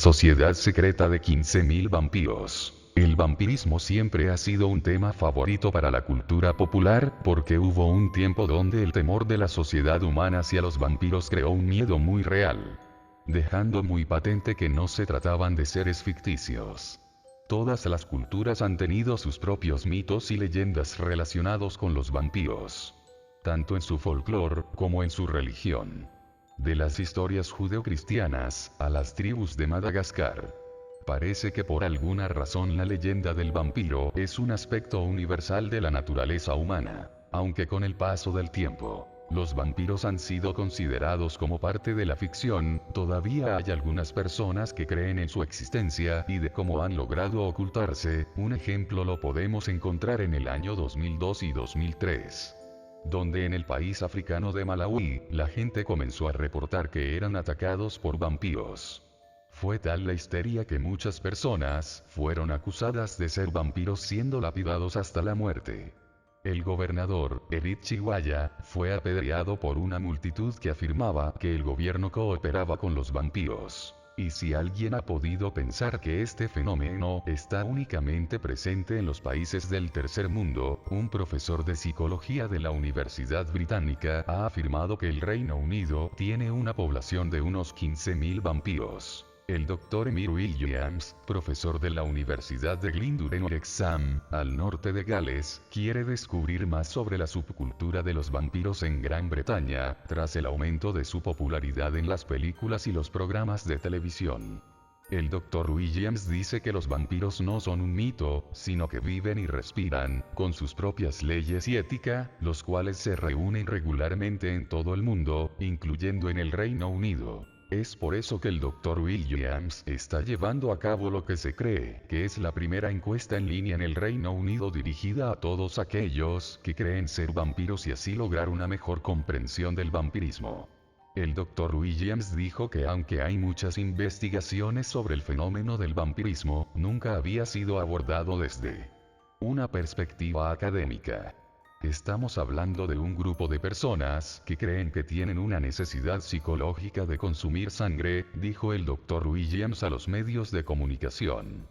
sociedad secreta de 15.000 vampiros. El vampirismo siempre ha sido un tema favorito para la cultura popular, porque hubo un tiempo donde el temor de la sociedad humana hacia los vampiros creó un miedo muy real, dejando muy patente que no se trataban de seres ficticios. Todas las culturas han tenido sus propios mitos y leyendas relacionados con los vampiros, tanto en su folclore como en su religión. De las historias judeocristianas a las tribus de Madagascar. Parece que por alguna razón la leyenda del vampiro es un aspecto universal de la naturaleza humana, aunque con el paso del tiempo los vampiros han sido considerados como parte de la ficción, todavía hay algunas personas que creen en su existencia y de cómo han logrado ocultarse. Un ejemplo lo podemos encontrar en el año 2002 y 2003. Donde en el país africano de Malawi, la gente comenzó a reportar que eran atacados por vampiros. Fue tal la histeria que muchas personas fueron acusadas de ser vampiros siendo lapidados hasta la muerte. El gobernador, Edith Chiwaya, fue apedreado por una multitud que afirmaba que el gobierno cooperaba con los vampiros. Y si alguien ha podido pensar que este fenómeno está únicamente presente en los países del tercer mundo, un profesor de psicología de la Universidad Británica ha afirmado que el Reino Unido tiene una población de unos 15.000 vampiros. El Dr. Emir Williams, profesor de la Universidad de Glyndŵr en Wrexham, al norte de Gales, quiere descubrir más sobre la subcultura de los vampiros en Gran Bretaña, tras el aumento de su popularidad en las películas y los programas de televisión. El Dr. Williams dice que los vampiros no son un mito, sino que viven y respiran, con sus propias leyes y ética, los cuales se reúnen regularmente en todo el mundo, incluyendo en el Reino Unido. Es por eso que el Dr. Williams está llevando a cabo lo que se cree que es la primera encuesta en línea en el Reino Unido dirigida a todos aquellos que creen ser vampiros y así lograr una mejor comprensión del vampirismo. El Dr. Williams dijo que aunque hay muchas investigaciones sobre el fenómeno del vampirismo, nunca había sido abordado desde una perspectiva académica. Estamos hablando de un grupo de personas que creen que tienen una necesidad psicológica de consumir sangre, dijo el Dr. Williams a los medios de comunicación.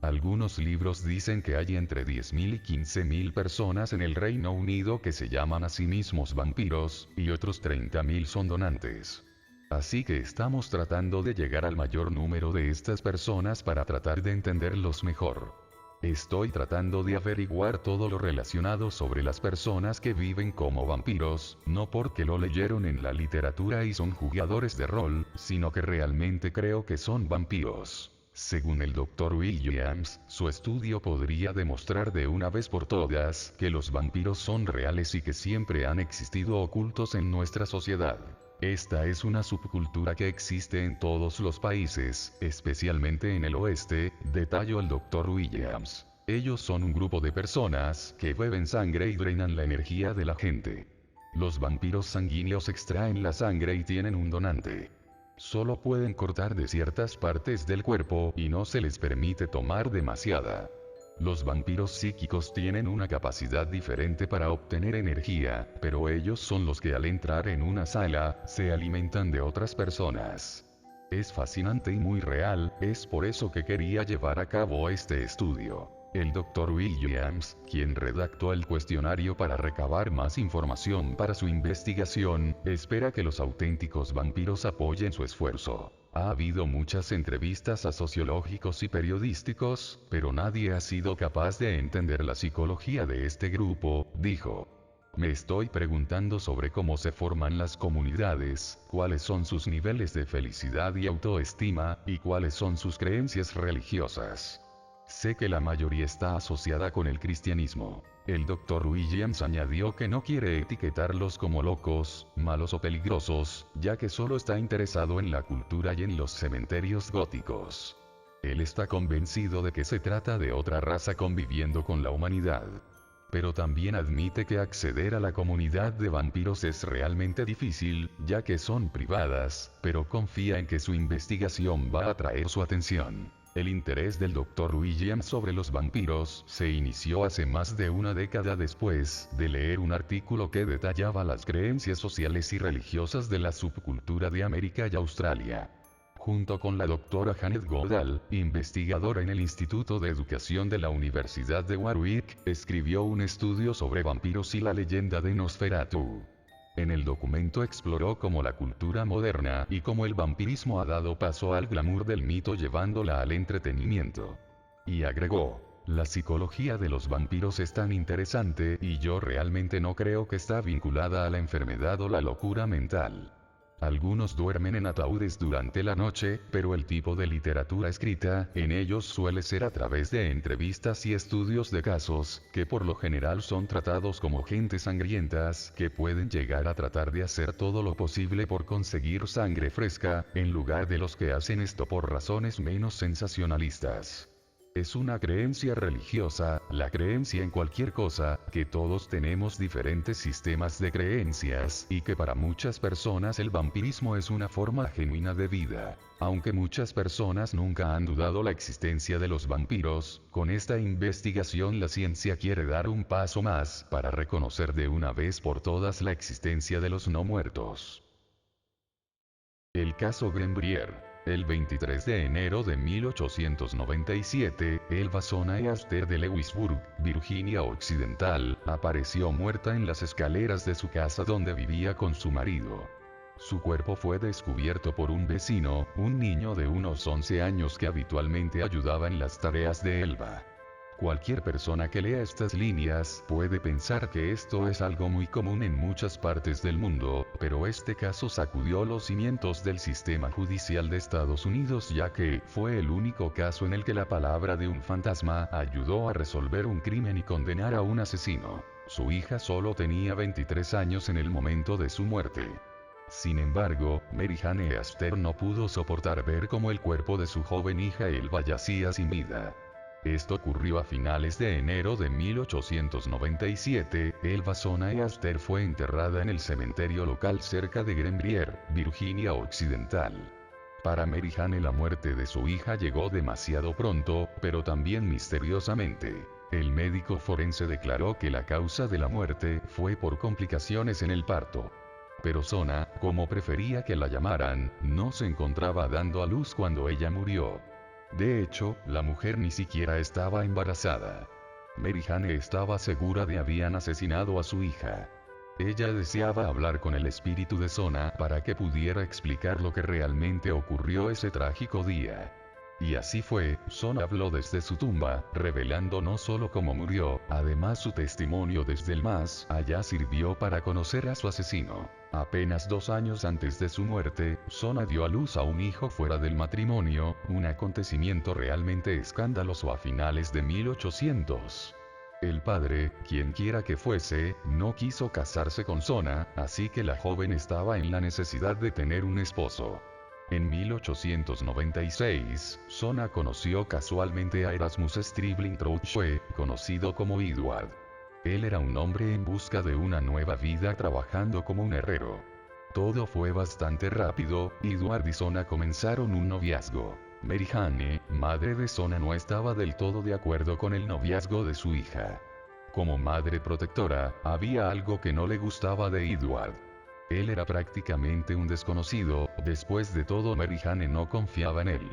Algunos libros dicen que hay entre 10.000 y 15.000 personas en el Reino Unido que se llaman a sí mismos vampiros, y otros 30.000 son donantes. Así que estamos tratando de llegar al mayor número de estas personas para tratar de entenderlos mejor. Estoy tratando de averiguar todo lo relacionado sobre las personas que viven como vampiros, no porque lo leyeron en la literatura y son jugadores de rol, sino que realmente creo que son vampiros. Según el Dr. Williams, su estudio podría demostrar de una vez por todas que los vampiros son reales y que siempre han existido ocultos en nuestra sociedad. Esta es una subcultura que existe en todos los países, especialmente en el oeste, detalló el Dr. Williams. Ellos son un grupo de personas que beben sangre y drenan la energía de la gente. Los vampiros sanguíneos extraen la sangre y tienen un donante. Solo pueden cortar de ciertas partes del cuerpo y no se les permite tomar demasiada. Los vampiros psíquicos tienen una capacidad diferente para obtener energía, pero ellos son los que al entrar en una sala, se alimentan de otras personas. Es fascinante y muy real, es por eso que quería llevar a cabo este estudio. El Dr. Williams, quien redactó el cuestionario para recabar más información para su investigación, espera que los auténticos vampiros apoyen su esfuerzo. Ha habido muchas entrevistas a sociológicos y periodísticos, pero nadie ha sido capaz de entender la psicología de este grupo, dijo. Me estoy preguntando sobre cómo se forman las comunidades, cuáles son sus niveles de felicidad y autoestima, y cuáles son sus creencias religiosas. Sé que la mayoría está asociada con el cristianismo. El Dr. Williams añadió que no quiere etiquetarlos como locos, malos o peligrosos, ya que solo está interesado en la cultura y en los cementerios góticos. Él está convencido de que se trata de otra raza conviviendo con la humanidad. Pero también admite que acceder a la comunidad de vampiros es realmente difícil, ya que son privadas, pero confía en que su investigación va a atraer su atención. El interés del Dr. Williams sobre los vampiros se inició hace más de una década después de leer un artículo que detallaba las creencias sociales y religiosas de la subcultura de América y Australia. junto con la doctora Janet Goodall, investigadora en el Instituto de Educación de la Universidad de Warwick, escribió un estudio sobre vampiros y la leyenda de Nosferatu. En el documento exploró cómo la cultura moderna y cómo el vampirismo ha dado paso al glamour del mito llevándola al entretenimiento. Y agregó: la psicología de los vampiros es tan interesante y yo realmente no creo que está vinculada a la enfermedad o la locura mental. Algunos duermen en ataúdes durante la noche, pero el tipo de literatura escrita en ellos suele ser a través de entrevistas y estudios de casos, que por lo general son tratados como gentes sangrientas, que pueden llegar a tratar de hacer todo lo posible por conseguir sangre fresca, en lugar de los que hacen esto por razones menos sensacionalistas. Es una creencia religiosa, la creencia en cualquier cosa, que todos tenemos diferentes sistemas de creencias, y que para muchas personas el vampirismo es una forma genuina de vida. Aunque muchas personas nunca han dudado la existencia de los vampiros, con esta investigación la ciencia quiere dar un paso más, para reconocer de una vez por todas la existencia de los no muertos. El caso Grembrier. El 23 de enero de 1897, Elva Zona Easter de Lewisburg, Virginia Occidental, apareció muerta en las escaleras de su casa donde vivía con su marido. Su cuerpo fue descubierto por un vecino, un niño de unos 11 años que habitualmente ayudaba en las tareas de Elva. Cualquier persona que lea estas líneas puede pensar que esto es algo muy común en muchas partes del mundo, pero este caso sacudió los cimientos del sistema judicial de Estados Unidos ya que fue el único caso en el que la palabra de un fantasma ayudó a resolver un crimen y condenar a un asesino. Su hija solo tenía 23 años en el momento de su muerte. Sin embargo, Mary Jane Astor no pudo soportar ver cómo el cuerpo de su joven hija Elva yacía sin vida. Esto ocurrió a finales de enero de 1897, Elva Zona Easter fue enterrada en el cementerio local cerca de Greenbrier, Virginia Occidental. Para Mary Jane la muerte de su hija llegó demasiado pronto, pero también misteriosamente. El médico forense declaró que la causa de la muerte fue por complicaciones en el parto. Pero Zona, como prefería que la llamaran, no se encontraba dando a luz cuando ella murió. De hecho, la mujer ni siquiera estaba embarazada. Mary Jane estaba segura de que habían asesinado a su hija. Ella deseaba hablar con el espíritu de Zona para que pudiera explicar lo que realmente ocurrió ese trágico día. Y así fue, Zona habló desde su tumba, revelando no solo cómo murió, además su testimonio desde el más allá sirvió para conocer a su asesino. Apenas 2 años antes de su muerte, Zona dio a luz a un hijo fuera del matrimonio, un acontecimiento realmente escandaloso a finales de 1800. El padre, quien quiera que fuese, no quiso casarse con Zona, así que la joven estaba en la necesidad de tener un esposo. En 1896, Zona conoció casualmente a Erasmus Stribling Trouche, conocido como Edward. Él era un hombre en busca de una nueva vida trabajando como un herrero. Todo fue bastante rápido, Edward y Zona comenzaron un noviazgo. Mary Jane, madre de Zona, no estaba del todo de acuerdo con el noviazgo de su hija. Como madre protectora, había algo que no le gustaba de Edward. Él era prácticamente un desconocido, después de todo Mary Jane no confiaba en él.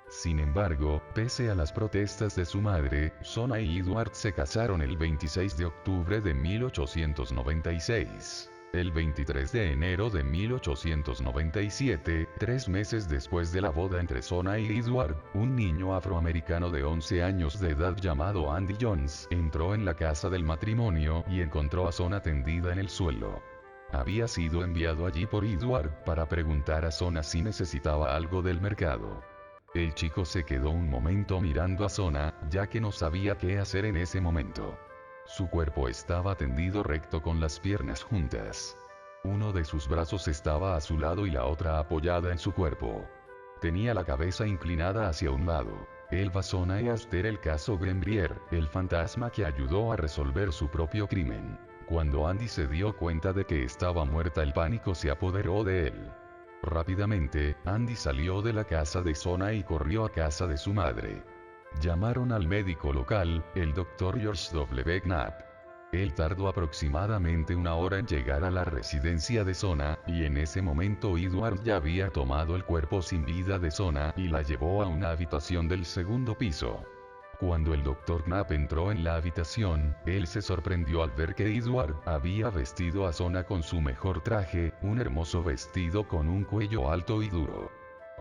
Sin embargo, pese a las protestas de su madre, Zona y Edward se casaron el 26 de octubre de 1896. El 23 de enero de 1897, 3 meses después de la boda entre Zona y Edward, un niño afroamericano de 11 años de edad llamado Andy Jones entró en la casa del matrimonio y encontró a Zona tendida en el suelo. Había sido enviado allí por Edward para preguntar a Zona si necesitaba algo del mercado. El chico se quedó un momento mirando a Zona, ya que no sabía qué hacer en ese momento. Su cuerpo estaba tendido recto con las piernas juntas. Uno de sus brazos estaba a su lado y la otra apoyada en su cuerpo. Tenía la cabeza inclinada hacia un lado. Elva Zona Easter, el caso Grembrier, el fantasma que ayudó a resolver su propio crimen. Cuando Andy se dio cuenta de que estaba muerta, el pánico se apoderó de él. Rápidamente, Andy salió de la casa de Zona y corrió a casa de su madre. Llamaron al médico local, el Dr. George W. Knapp. Él tardó aproximadamente una hora en llegar a la residencia de Sona, y en ese momento Edward ya había tomado el cuerpo sin vida de Sona y la llevó a una habitación del segundo piso. Cuando el Dr. Knapp entró en la habitación, él se sorprendió al ver que Edward había vestido a Sona con su mejor traje, un hermoso vestido con un cuello alto y duro.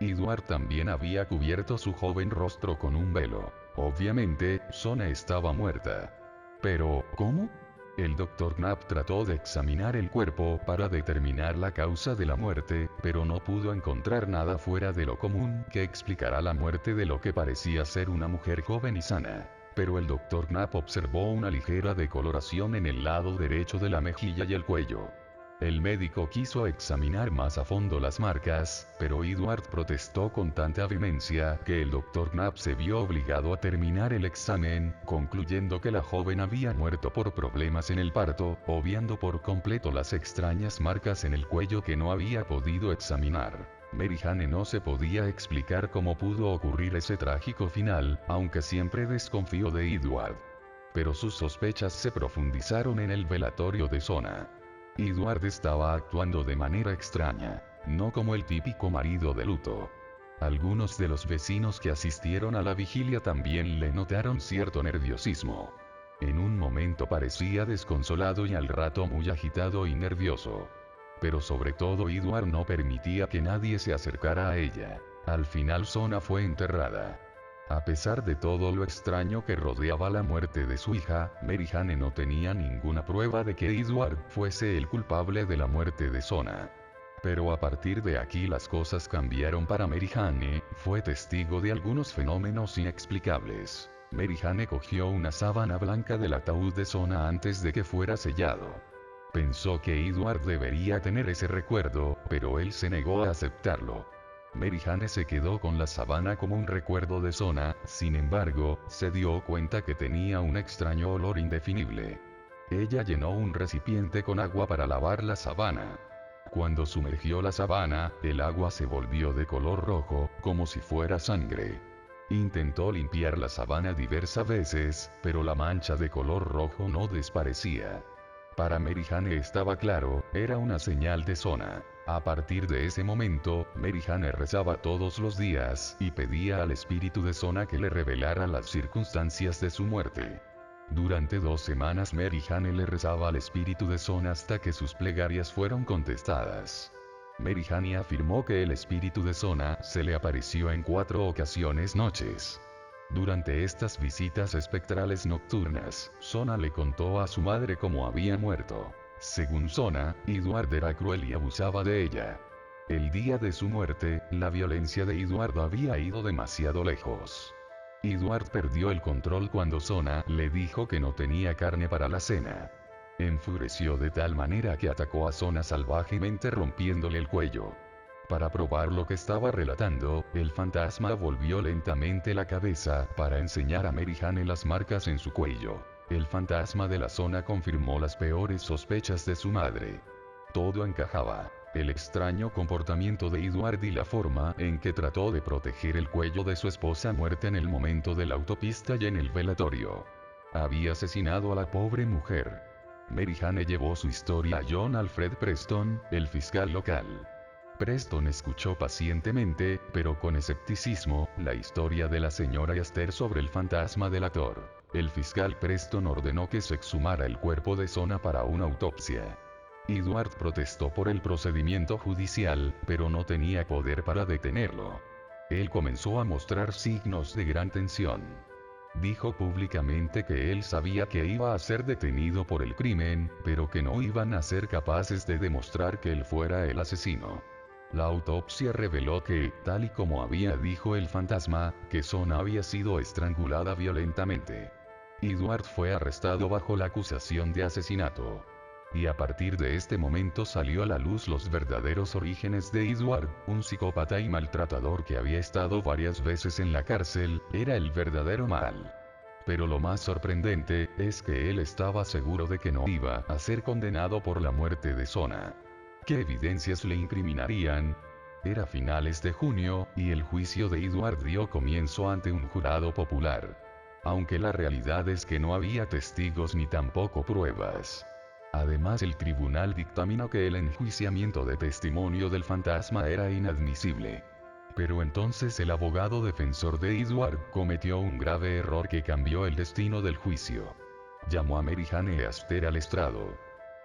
Edward también había cubierto su joven rostro con un velo. Obviamente, Sona estaba muerta. Pero, ¿cómo? El Dr. Knapp trató de examinar el cuerpo para determinar la causa de la muerte, pero no pudo encontrar nada fuera de lo común que explicara la muerte de lo que parecía ser una mujer joven y sana. Pero el Dr. Knapp observó una ligera decoloración en el lado derecho de la mejilla y el cuello. El médico quiso examinar más a fondo las marcas, pero Edward protestó con tanta vehemencia que el Dr. Knapp se vio obligado a terminar el examen, concluyendo que la joven había muerto por problemas en el parto, obviando por completo las extrañas marcas en el cuello que no había podido examinar. Mary Jane no se podía explicar cómo pudo ocurrir ese trágico final, aunque siempre desconfió de Edward. Pero sus sospechas se profundizaron en el velatorio de Sona. Edward estaba actuando de manera extraña, no como el típico marido de luto. Algunos de los vecinos que asistieron a la vigilia también le notaron cierto nerviosismo. En un momento parecía desconsolado y al rato muy agitado y nervioso. Pero sobre todo Edward no permitía que nadie se acercara a ella. Al final Sona fue enterrada. A pesar de todo lo extraño que rodeaba la muerte de su hija, Mary Jane no tenía ninguna prueba de que Edward fuese el culpable de la muerte de Sona. Pero a partir de aquí las cosas cambiaron para Mary Jane, fue testigo de algunos fenómenos inexplicables. Mary Jane cogió una sábana blanca del ataúd de Sona antes de que fuera sellado. Pensó que Edward debería tener ese recuerdo, pero él se negó a aceptarlo. Mary Jane se quedó con la sábana como un recuerdo de Sona, sin embargo, se dio cuenta que tenía un extraño olor indefinible. Ella llenó un recipiente con agua para lavar la sábana. Cuando sumergió la sábana, el agua se volvió de color rojo, como si fuera sangre. Intentó limpiar la sábana diversas veces, pero la mancha de color rojo no desaparecía. Para Mary Jane estaba claro, era una señal de Sona. A partir de ese momento, Mary Jane rezaba todos los días y pedía al espíritu de Sona que le revelara las circunstancias de su muerte. Durante 2 semanas Mary Jane le rezaba al espíritu de Sona hasta que sus plegarias fueron contestadas. Mary Jane afirmó que el espíritu de Sona se le apareció en 4 ocasiones noches. Durante estas visitas espectrales nocturnas, Sona le contó a su madre cómo había muerto. Según Sona, Edward era cruel y abusaba de ella. El día de su muerte, la violencia de Edward había ido demasiado lejos. Edward perdió el control cuando Sona le dijo que no tenía carne para la cena. Enfureció de tal manera que atacó a Sona salvajemente rompiéndole el cuello. Para probar lo que estaba relatando, el fantasma volvió lentamente la cabeza para enseñar a Mary Jane las marcas en su cuello. El fantasma de la zona confirmó las peores sospechas de su madre. Todo encajaba. El extraño comportamiento de Edward y la forma en que trató de proteger el cuello de su esposa muerta en el momento de la autopista y en el velatorio. Había asesinado a la pobre mujer. Mary Jane llevó su historia a John Alfred Preston, el fiscal local. Preston escuchó pacientemente, pero con escepticismo, la historia de la señora Esther sobre el fantasma del actor. El fiscal Preston ordenó que se exhumara el cuerpo de Sona para una autopsia. Edward protestó por el procedimiento judicial, pero no tenía poder para detenerlo. Él comenzó a mostrar signos de gran tensión. Dijo públicamente que él sabía que iba a ser detenido por el crimen, pero que no iban a ser capaces de demostrar que él fuera el asesino. La autopsia reveló que, tal y como había dicho el fantasma, que Sona había sido estrangulada violentamente. Edward fue arrestado bajo la acusación de asesinato. Y a partir de este momento salió a la luz los verdaderos orígenes de Edward, un psicópata y maltratador que había estado varias veces en la cárcel, era el verdadero mal. Pero lo más sorprendente, es que él estaba seguro de que no iba a ser condenado por la muerte de Sona. ¿Qué evidencias le incriminarían? Era finales de junio, y el juicio de Edward dio comienzo ante un jurado popular. aunque la realidad es que no había testigos ni tampoco pruebas. Además, el tribunal dictaminó que el enjuiciamiento de testimonio del fantasma era inadmisible. Pero entonces el abogado defensor de Edward cometió un grave error que cambió el destino del juicio. Llamó a Mary Jane Astor al estrado.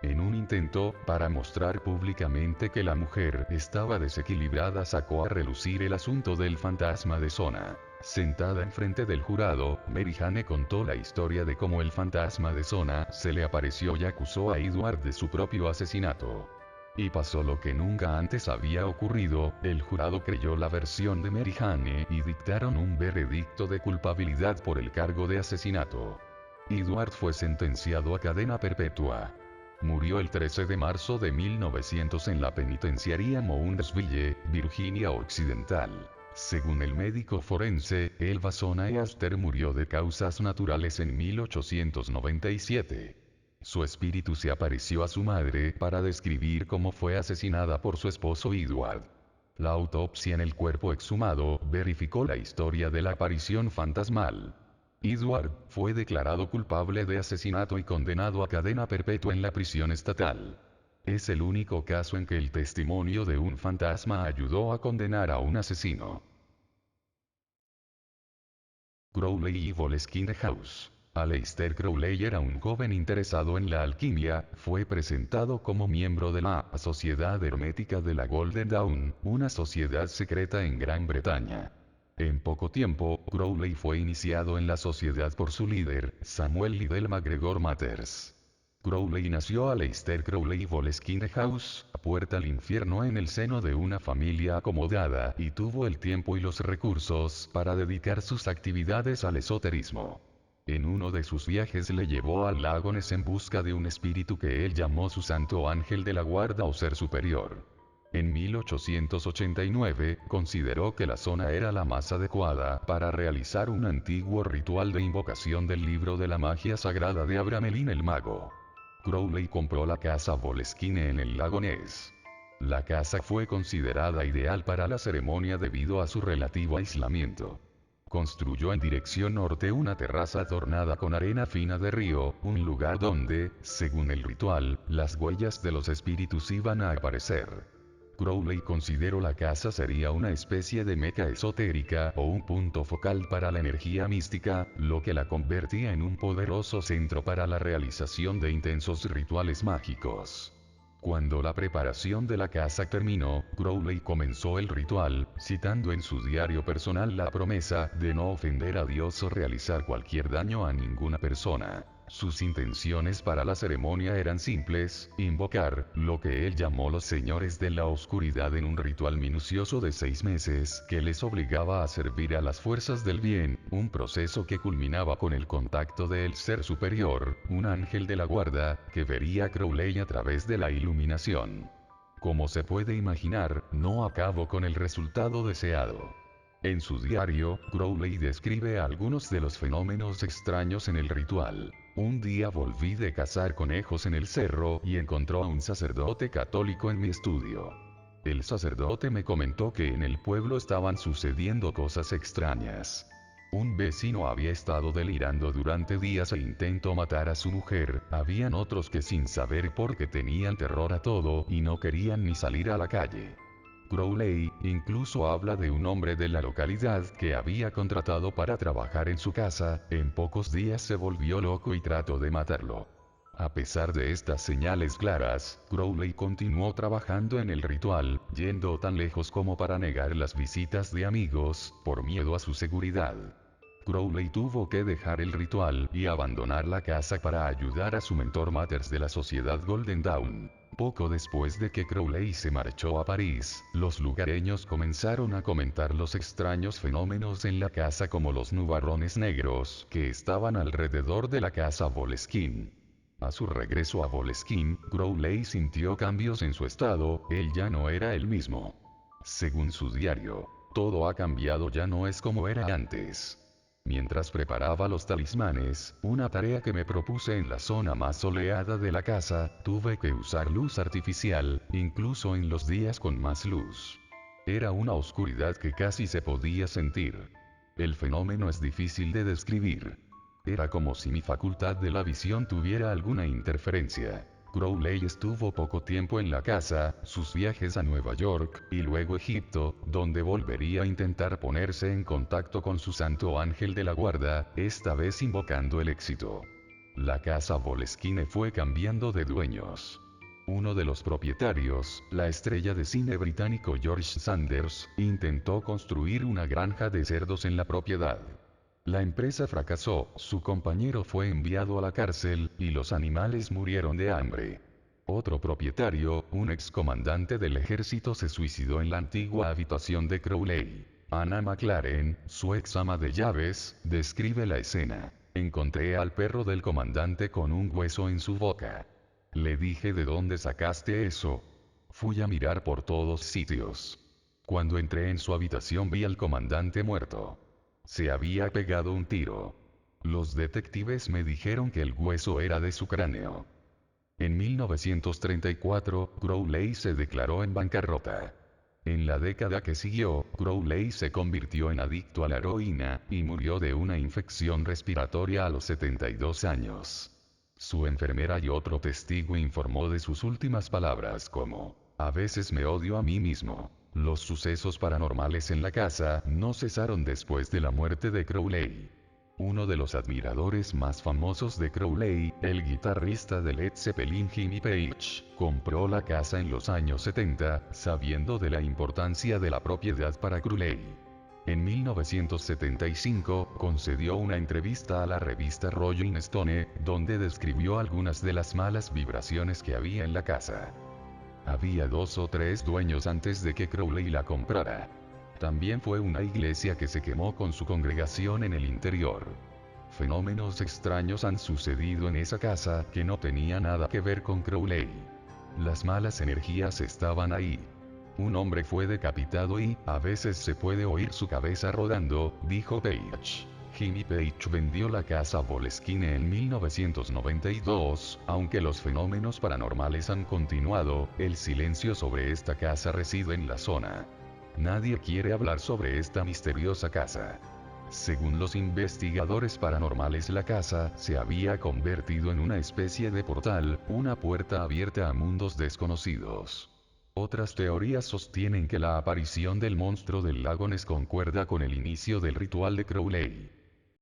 En un intento para mostrar públicamente que la mujer estaba desequilibrada, sacó a relucir el asunto del fantasma de Sona. Sentada enfrente del jurado, Mary Jane contó la historia de cómo el fantasma de Sona se le apareció y acusó a Edward de su propio asesinato. Y pasó lo que nunca antes había ocurrido, el jurado creyó la versión de Mary Jane y dictaron un veredicto de culpabilidad por el cargo de asesinato. Edward fue sentenciado a cadena perpetua. Murió el 13 de marzo de 1900 en la penitenciaría Moundsville, Virginia Occidental. Según el médico forense, Elva Sona Astor murió de causas naturales en 1897. Su espíritu se apareció a su madre para describir cómo fue asesinada por su esposo Edward. La autopsia en el cuerpo exhumado verificó la historia de la aparición fantasmal. Edward fue declarado culpable de asesinato y condenado a cadena perpetua en la prisión estatal. Es el único caso en que el testimonio de un fantasma ayudó a condenar a un asesino. Crowley y Boleskine House. Aleister Crowley era un joven interesado en la alquimia, fue presentado como miembro de la Sociedad Hermética de la Golden Dawn, una sociedad secreta en Gran Bretaña. En poco tiempo, Crowley fue iniciado en la sociedad por su líder, Samuel Liddell MacGregor Matters. Crowley nació Aleister Crowley Boleskine House, puerta al infierno, en el seno de una familia acomodada, y tuvo el tiempo y los recursos para dedicar sus actividades al esoterismo. En uno de sus viajes le llevó al lago Ness en busca de un espíritu que él llamó su santo ángel de la guarda o ser superior. En 1889, consideró que la zona era la más adecuada para realizar un antiguo ritual de invocación del libro de la magia sagrada de Abramelin el mago. Crowley compró la casa Boleskine en el lago Ness. La casa fue considerada ideal para la ceremonia debido a su relativo aislamiento. Construyó en dirección norte una terraza adornada con arena fina de río, un lugar donde, según el ritual, las huellas de los espíritus iban a aparecer. Crowley consideró la casa sería una especie de meca esotérica o un punto focal para la energía mística, lo que la convertía en un poderoso centro para la realización de intensos rituales mágicos. Cuando la preparación de la casa terminó, Crowley comenzó el ritual, citando en su diario personal la promesa de no ofender a Dios o realizar cualquier daño a ninguna persona. Sus intenciones para la ceremonia eran simples: invocar lo que él llamó los señores de la oscuridad en un ritual minucioso de 6 meses que les obligaba a servir a las fuerzas del bien, un proceso que culminaba con el contacto del ser superior, un ángel de la guarda, que vería a Crowley a través de la iluminación. Como se puede imaginar, no acabó con el resultado deseado. En su diario, Crowley describe algunos de los fenómenos extraños en el ritual. Un día volví de cazar conejos en el cerro y encontró a un sacerdote católico en mi estudio. El sacerdote me comentó que en el pueblo estaban sucediendo cosas extrañas. Un vecino había estado delirando durante días e intentó matar a su mujer, habían otros que sin saber por qué tenían terror a todo y no querían ni salir a la calle. Crowley incluso habla de un hombre de la localidad que había contratado para trabajar en su casa, en pocos días se volvió loco y trató de matarlo. A pesar de estas señales claras, Crowley continuó trabajando en el ritual, yendo tan lejos como para negar las visitas de amigos, por miedo a su seguridad. Crowley tuvo que dejar el ritual y abandonar la casa para ayudar a su mentor Matters de la sociedad Golden Dawn. Poco después de que Crowley se marchó a París, los lugareños comenzaron a comentar los extraños fenómenos en la casa, como los nubarrones negros que estaban alrededor de la casa Boleskine. A su regreso a Boleskine, Crowley sintió cambios en su estado, él ya no era el mismo. Según su diario, todo ha cambiado, ya no es como era antes. Mientras preparaba los talismanes, una tarea que me propuse en la zona más soleada de la casa, tuve que usar luz artificial, incluso en los días con más luz. Era una oscuridad que casi se podía sentir. El fenómeno es difícil de describir. Era como si mi facultad de la visión tuviera alguna interferencia. Crowley estuvo poco tiempo en la casa, sus viajes a Nueva York, y luego Egipto, donde volvería a intentar ponerse en contacto con su santo ángel de la guarda, esta vez invocando el éxito. La casa Boleskine fue cambiando de dueños. Uno de los propietarios, la estrella de cine británico George Sanders, intentó construir una granja de cerdos en la propiedad. La empresa fracasó, su compañero fue enviado a la cárcel, y los animales murieron de hambre. Otro propietario, un excomandante del ejército, se suicidó en la antigua habitación de Crowley. Anna McLaren, su ex ama de llaves, describe la escena. Encontré al perro del comandante con un hueso en su boca. Le dije: ¿de dónde sacaste eso? Fui a mirar por todos sitios. Cuando entré en su habitación vi al comandante muerto. Se había pegado un tiro. Los detectives me dijeron que el hueso era de su cráneo. En 1934, Crowley se declaró en bancarrota. En la década que siguió, Crowley se convirtió en adicto a la heroína, y murió de una infección respiratoria a los 72 años. Su enfermera y otro testigo informó de sus últimas palabras como: a veces me odio a mí mismo. Los sucesos paranormales en la casa no cesaron después de la muerte de Crowley. Uno de los admiradores más famosos de Crowley, el guitarrista de Led Zeppelin Jimmy Page, compró la casa en los años 70, sabiendo de la importancia de la propiedad para Crowley. En 1975, concedió una entrevista a la revista Rolling Stone, donde describió algunas de las malas vibraciones que había en la casa. Había 2 o 3 dueños antes de que Crowley la comprara. También fue una iglesia que se quemó con su congregación en el interior. Fenómenos extraños han sucedido en esa casa que no tenía nada que ver con Crowley. Las malas energías estaban ahí. Un hombre fue decapitado y, a veces se puede oír su cabeza rodando, dijo Page. Jimmy Page vendió la casa Boleskine en 1992, aunque los fenómenos paranormales han continuado, el silencio sobre esta casa reside en la zona. Nadie quiere hablar sobre esta misteriosa casa. Según los investigadores paranormales, la casa se había convertido en una especie de portal, una puerta abierta a mundos desconocidos. Otras teorías sostienen que la aparición del monstruo del lago Ness concuerda con el inicio del ritual de Crowley.